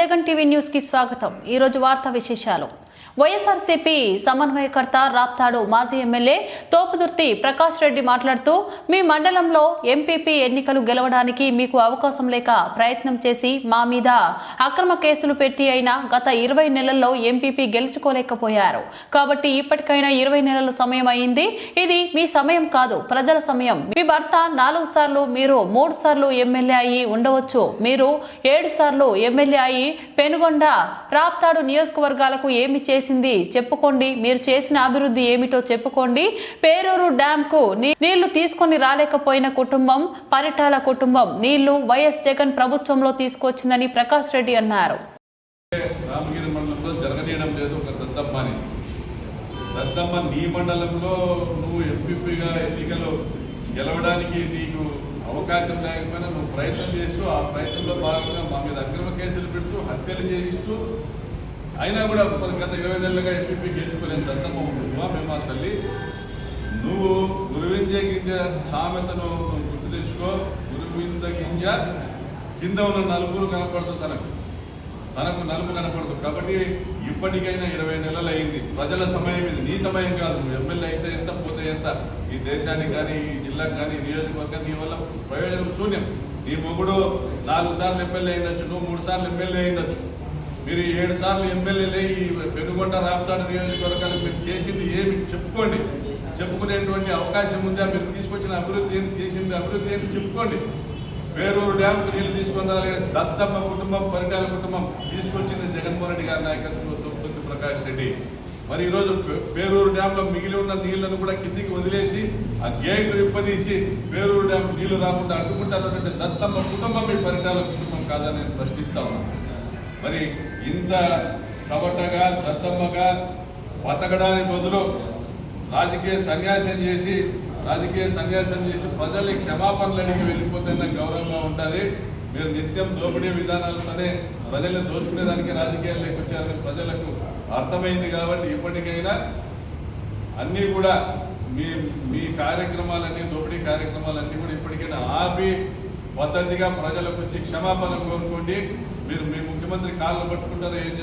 Jagan TV news కి స్వాగతం। ఈ రోజు వార్తా విశేషాలు। వైఎస్ఆర్సీపీ సమన్వయకర్త రాప్తాడు మాజీ ఎమ్మెల్యే తోపుదుర్తి ప్రకాష్ రెడ్డి మాట్లాడుతూ మీ మండలంలో ఎంపీపీ ఎన్నికలు గెలవడానికి మీకు అవకాశం లేక ప్రయత్నం చేసి మా మీద అక్రమ కేసులు పెట్టి అయినా గత 20 నెలల్లో ఎంపీపీ గెలుచుకోలేకపోయారు కాబట్టి ఇప్పటికైనా 20 నెలల సమయం అయింది। ఇది మీ సమయం కాదు, ప్రజల సమయం। మీ భర్త 4 సార్లు, మీరు 3 సార్లు ఎమ్మెల్యే అయి ఉండవచ్చు, మీరు 7 సార్లు ఎమ్మెల్యే అయి పెనుగొండ రాప్తాడు నియోజకవర్గాలకు ఏమి చేసింది చెప్పుకోండి, మీరు చేసిన అభివృద్ధి ఏమిటో చెప్పుకోండి। పేరూరు డ్యామ్ కు నీళ్లు తీసుకొని రాలేకపోయిన కుటుంబం పరిటాల కుటుంబం నీళ్లు వైఎస్ జగన్ ప్రభుత్వంలో తీసుకొచ్చిందని ప్రకాష్ రెడ్డి అన్నారు। రామగిరి మండలంలో జరగనీయడం లేదు ఒక దద్దమ్మని। దద్దమ్మ నీ మండలంలో నువ్వు ఎంపీపీగా ఎన్నికలు గెలవడానికి నీకు అవకాశం లేకపోయినా నువ్వు ప్రయత్నం చేస్తూ ఆ ప్రయత్నంలో భాగంగా మా మీద అక్రమ కేసులు పెడుతూ హత్యలు చేయిస్తూ అయినా కూడా గత 20 నెలలుగా ఎంపీపీ గెలుచుకోలేని దత్తమ్మ ఉంటుందా మేము తల్లి? నువ్వు గురువింజ గింజ సామెతను గుర్తు తెచ్చుకో। గురువింద గింజ కింద ఉన్న నలుపులు కనపడుతూ తనకు నలుపు కనపడదు కాబట్టి ఇప్పటికైనా 20 నెలలు అయింది। ప్రజల సమయం ఇది, నీ సమయం కాదు। నువ్వు ఎమ్మెల్యే అయితే ఎంత, పోతే ఎంత, ఈ దేశానికి కానీ ఈ జిల్లాకు కానీ నియోజకవర్గం నీ వల్ల ప్రయోజనం శూన్యం। నీ మొగుడు 4 సార్లు ఎమ్మెల్యే అయిండొచ్చు, నువ్వు 3 సార్లు ఎమ్మెల్యే అయిండొచ్చు, మీరు 7 సార్లు ఎమ్మెల్యేలే ఈ పెనుగొండ రాప్తాడు నియోజకవర్గాలు మీరు చేసింది ఏమి చెప్పుకోండి। చెప్పుకునేటువంటి అవకాశం ఉందా? మీరు తీసుకొచ్చిన అభివృద్ధి ఏంటి, చేసింది అభివృద్ధి ఏంటి చెప్పుకోండి। పేరూరు డ్యాంకు నీళ్లు తీసుకొని రాలేని దత్తమ్మ కుటుంబం పరిటాల కుటుంబం తీసుకొచ్చింది జగన్మోహన్ రెడ్డి గారి నాయకత్వంలో తోపుదుర్తి ప్రకాష్ రెడ్డి। మరి ఈరోజు పేరూరు డ్యాంలో మిగిలి ఉన్న నీళ్లను కూడా కిందికి వదిలేసి ఆ గేట్లు విప్పదీసి పేరూరు డ్యామ్ నీళ్లు రాకుండా అడ్డుకుంటారంటే దత్తమ్మ కుటుంబం మీ పరిటాల కుటుంబం కాదని నేను ప్రశ్నిస్తా ఉన్నాను। మరి ఇంత చవటగా దత్తమ్మగా బతకడానికి బదులు రాజకీయ సన్యాసం చేసి ప్రజల్ని క్షమాపణలు అడిగి వెళ్ళిపోతే నాకు గౌరవంగా ఉంటుంది। మీరు నిత్యం దోపిడీ విధానాలతోనే ప్రజల్ని దోచుకునేదానికి రాజకీయాల్లోకి వచ్చారని ప్రజలకు అర్థమైంది కాబట్టి ఇప్పటికైనా అన్నీ కూడా మీ కార్యక్రమాలన్నీ, దోపిడీ కార్యక్రమాలన్నీ కూడా ఇప్పటికైనా ఆపి పద్ధతిగా ప్రజలకు వచ్చి క్షమాపణ కోరుకోండి। మీరు మీ ముఖ్యమంత్రి కాళ్ళు పట్టుకుంటారో ఏం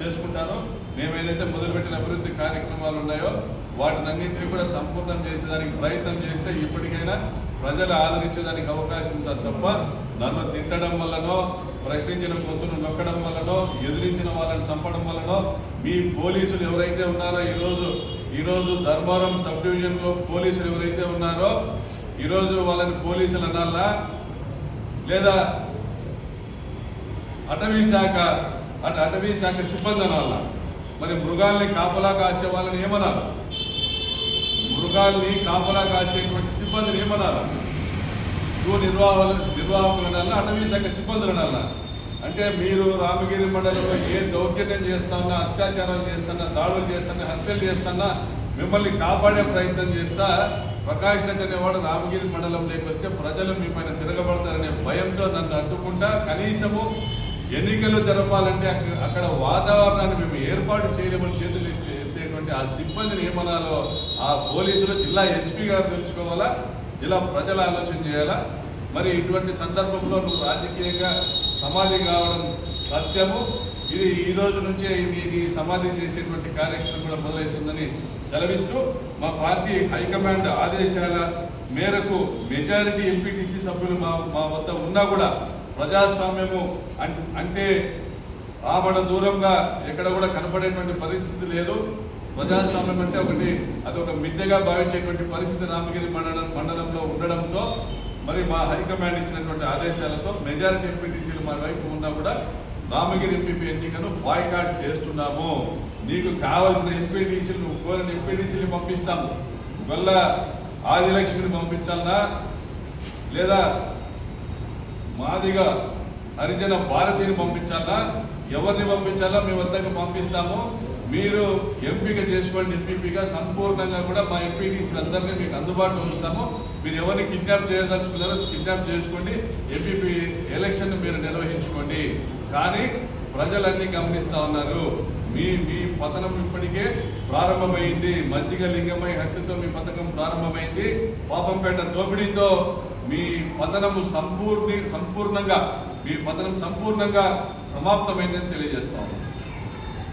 చేసుకుంటారో మేము ఏదైతే మొదలుపెట్టిన అభివృద్ధి కార్యక్రమాలు ఉన్నాయో వాటినన్నింటినీ కూడా సంపూర్ణం చేసేదానికి ప్రయత్నం చేస్తే ఇప్పటికైనా ప్రజలు ఆదరించేదానికి అవకాశం ఉంటుంది తప్ప నన్ను తిట్టడం వల్లనో, ప్రశ్నించిన గొంతును నొక్కడం వల్లనో, ఎదిరించిన వాళ్ళని చంపడం వల్లనో మీ పోలీసులు ఎవరైతే ఉన్నారో ఈరోజు ధర్మవరం సబ్ డివిజన్లో పోలీసులు ఎవరైతే ఉన్నారో ఈరోజు వాళ్ళని పోలీసులు అనాలా లేదా అటవీ శాఖ సిబ్బంది అనాలా? మరి మృగాల్ని కాపలా కాసే వాళ్ళని ఏమనాలి? మృగాల్ని కాపలా కాసేటువంటి సిబ్బందిని ఏమనాలి? నిర్వాహకులు అనాలా, అటవీ శాఖ సిబ్బందులు అనాలా? అంటే మీరు రామగిరి మండలంలో ఏ దౌర్జన్యం చేస్తున్నా, అత్యాచారాలు చేస్తున్నా, దాడులు చేస్తున్నా, హత్యలు చేస్తున్నా మిమ్మల్ని కాపాడే ప్రయత్నం చేస్తా ప్రకాష్ రెడ్డి అనేవాడు రామగిరి మండలంలోకి వస్తే ప్రజలు మీ పైన తిరగబడతారనే భయంతో నన్ను అడ్డుకుంటా కనీసము ఎన్నికలు జరపాలంటే అక్కడ వాతావరణాన్ని మేము ఏర్పాటు చేయలేమని చేతులు ఎత్తేటువంటి ఆ సిబ్బందిని ఏమనాలో ఆ పోలీసులు జిల్లా ఎస్పీ గారు తెలుసుకోవాలా, జిల్లా ప్రజలు ఆలోచన చేయాలా। మరి ఇటువంటి సందర్భంలో నువ్వు రాజకీయంగా సమాధి కావడం సత్యము। ఇది ఈ రోజు నుంచే ఈ సమాధి చేసేటువంటి కార్యక్రమం కూడా మొదలవుతుందని సెలవిస్తూ మా పార్టీ హైకమాండ్ ఆదేశాల మేరకు మెజారిటీ ఎంపీటీసీ సభ్యులు మా వద్ద ఉన్నా కూడా ప్రజాస్వామ్యము అంటే ఆమడ దూరంగా ఎక్కడ కూడా కనపడేటువంటి పరిస్థితి లేదు। ప్రజాస్వామ్యం అంటే అదొక మిథ్యగా భావించేటువంటి పరిస్థితి రామగిరి మండలంలో ఉండడంతో మరి మా హైకమాండ్ ఇచ్చినటువంటి ఆదేశాలతో మెజారిటీ ఎంపీటీసీలు మా వైపు ఉన్నా కూడా రామగిరి ఎంపీపీ ఎన్నికను బాయ్కాట్ చేస్తున్నాము। నీకు కావలసిన ఎంపీటీసీలు, నువ్వు కోరిన ఎంపీటీసీలు పంపిస్తాము। వల్ల ఆదిలక్ష్మిని పంపించాలన్నా లేదా మాదిగా హరిజన భారతిని పంపించాలన్నా ఎవరిని పంపించాలా మీ వద్దకు పంపిస్తాము। మీరు ఎంపిక చేసుకోండి, ఎంపీపీగా సంపూర్ణంగా కూడా మా ఎంపీటీసీలు అందరినీ మీకు అందుబాటులో ఉంచుతాము। మీరు ఎవరిని కిడ్నాప్ చేయదలుచుకున్నారో కిడ్నాప్ చేసుకోండి, ఎంపీపీ ఎలక్షన్ మీరు నిర్వహించుకోండి। కానీ ప్రజలన్నీ గమనిస్తూ ఉన్నారు, మీ పతనం ఇప్పటికే ప్రారంభమైంది। మజ్జిగ లింగమై హత్యతో మీ పథకం ప్రారంభమైంది। పాపంపేట దోపిడీతో మీ పతనము సంపూర్ణంగా మీ పతనం సంపూర్ణంగా సమాప్తమైందని తెలియజేస్తా ఉన్నాం.